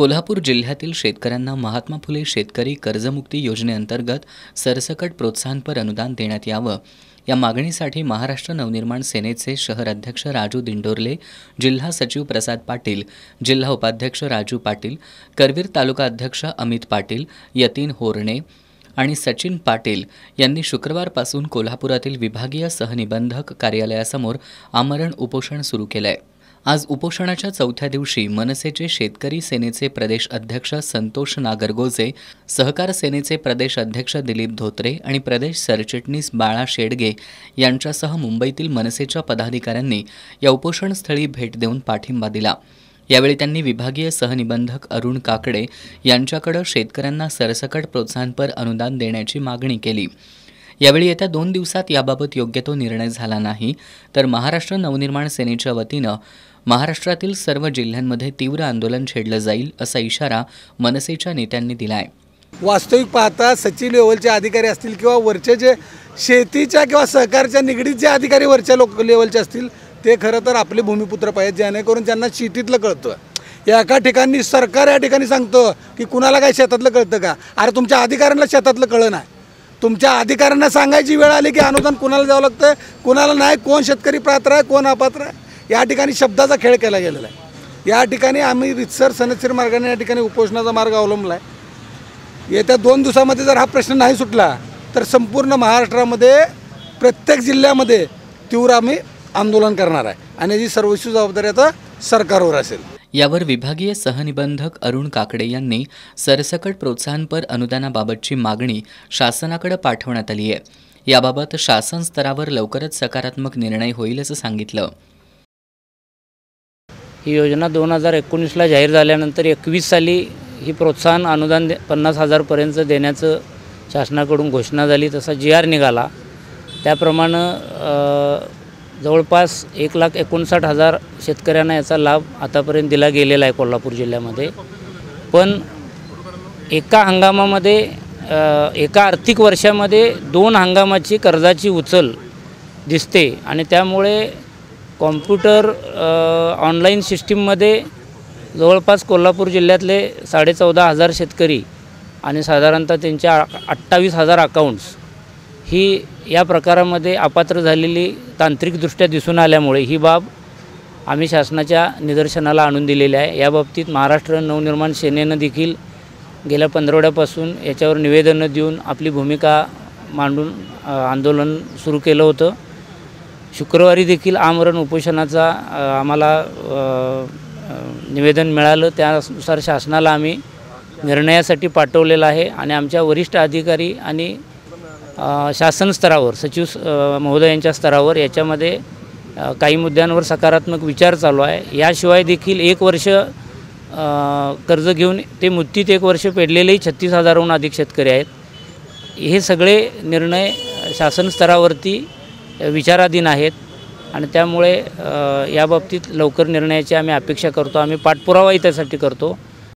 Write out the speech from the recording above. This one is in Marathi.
कोल्हापूर जिल्ह्यातील शेतकऱ्यांना महात्मा फुले शेतकरी कर्जमुक्ती योजनेअंतर्गत सरसकट प्रोत्साहनपर अनुदान देण्यात यावं या मागणीसाठी महाराष्ट्र नवनिर्माण सेनेचे शहर अध्यक्ष राजू दिंडोरले, जिल्हा सचिव प्रसाद पाटील, जिल्हा उपाध्यक्ष राजू पाटील, करवीर तालुका अध्यक्ष अमित पाटील, यतीन होरणे आणि सचिन पाटील यांनी शुक्रवारपासून कोल्हापुरातील विभागीय सहनिबंधक कार्यालयासमोर आमरण उपोषण सुरू केलंय। आज उपोषणाच्या चौथ्या दिवशी मनसेचे शेतकरी सेनेचे प्रदेश अध्यक्ष संतोष नागरगोजे, सहकार सेनेचे प्रदेश अध्यक्ष दिलीप धोत्रे आणि प्रदेश सरचिटणीस बाळा शेडगे यांच्यासह मुंबईतील मनसेच्या पदाधिकाऱ्यांनी या उपोषणस्थळी भेट देऊन पाठिंबा दिला। यावेळी त्यांनी विभागीय सहनिबंधक अरुण काकडे यांच्याकडे शेतकऱ्यांना सरसकट प्रोत्साहनपर अनुदान देण्याची मागणी केली। यावेळी येत्या 2 दिवसात याबाबत योग्य तो निर्णय झाला नाही तर महाराष्ट्र नवनिर्माण सेनेच्या वतीनं महाराष्ट्रातील सर्व जिल्ह्यांमध्ये तीव्र आंदोलन छेडलं जाईल असा इशारा मनसेच्या नेत्यांनी दिलाय। वास्तविक पाहता सचिव लेवलचे अधिकारी असतील किंवा वरचे जे शेतीच्या किंवा सहकारच्या निगडीत जे अधिकारी वरच्या लेवलचे असतील ते खरं तर आपले भूमिपुत्र पाहिजेत, जेणेकरून त्यांना शेतीतलं कळतं। एका ठिकाणी सरकार या ठिकाणी सांगतं की कुणाला काय शेतातलं कळतं का? अरे तुमच्या अधिकाऱ्यांना शेतातलं कळलं नाही। तुमच्या अधिकाऱ्यांना सांगायची वेळ आली की अनुदान कुणाला द्यावं लागतं, कुणाला नाही, कोण शेतकरी पात्र आहे, कोण अपात्र आहे, या ठिकाणी शब्दाचा खेळ केला गेलेला आहे। या ठिकाणी आम्ही रितसर सनदशीर मार्गाने या ठिकाणी उपोषणाचा मार्ग अवलंबला आहे। येत्या 2 दिवसामध्ये जर हा प्रश्न नाही सुटला तर संपूर्ण महाराष्ट्रामध्ये प्रत्येक जिल्ह्यामध्ये तीव्र आम्ही आंदोलन करणार आहे आणि याची सर्वस्वी जबाबदारी आता सरकारवर असेल। यावर विभागीय सहनिबंधक अरुण काकडे यांनी सरसकट प्रोत्साहनपर अनुदानाबाबतची मागणी शासनाकडे पाठवण्यात आली आहे। याबाबत शासन स्तरावर लवकरच सकारात्मक निर्णय होईल असं सांगितलं। ही योजना 2019ला जाहीर झाल्यानंतर 21 साली ही प्रोत्साहन अनुदान 50,000 पर्यंत देण्याचं शासनाकडून घोषणा झाली। तसा GR निघाला, त्याप्रमाणे जवळपास 1,59,000 शेतकऱ्यांना याचा लाभ आतापर्यंत दिला गेलेला आहे कोल्हापूर जिल्ह्यामध्ये। पण एका हंगामामध्ये एका आर्थिक वर्षामध्ये 2 हंगामाची कर्जाची उचल दिसते आणि त्यामुळे कॉम्प्युटर ऑनलाईन सिस्टीममध्ये जवळपास कोल्हापूर जिल्ह्यातले 14,500 शेतकरी आणि साधारणतः त्यांच्या 28,000 अकाउंट्स ही या प्रकारामध्ये अपात्र झालेली तांत्रिकदृष्ट्या दिसून आल्यामुळे ही बाब आम्ही शासनाच्या निदर्शनाला आणून दिलेली आहे। याबाबतीत महाराष्ट्र नवनिर्माण सेनेनं देखील गेल्या 15 याच्यावर निवेदनं देऊन आपली भूमिका मांडून आंदोलन सुरू केलं होतं। शुक्रवारी देखील आमरण उपोषणाचा आम्हाला निवेदन मिळालं, त्यानुसार शासनाला आम्ही निर्णयासाठी पाठवलेलं आहे आणि आमच्या वरिष्ठ अधिकारी आणि शासन स्तरावर सचिव महोदयांच्या स्तरावर याच्यामध्ये काही मुद्द्यांवर सकारात्मक विचार चालू आहे। याशिवाय देखील 1 वर्ष कर्ज घेऊन ते मुदतीत 1 वर्ष पेडलेलेही 36,000हून अधिक शेतकरी आहेत। हे सगळे निर्णय शासन स्तरावरती विचाराधीन आहेत आणि त्यामुळे याबाबतीत लवकर निर्णयाची आम्ही अपेक्षा करतो। आम्ही पाठपुरावाही त्यासाठी करतो।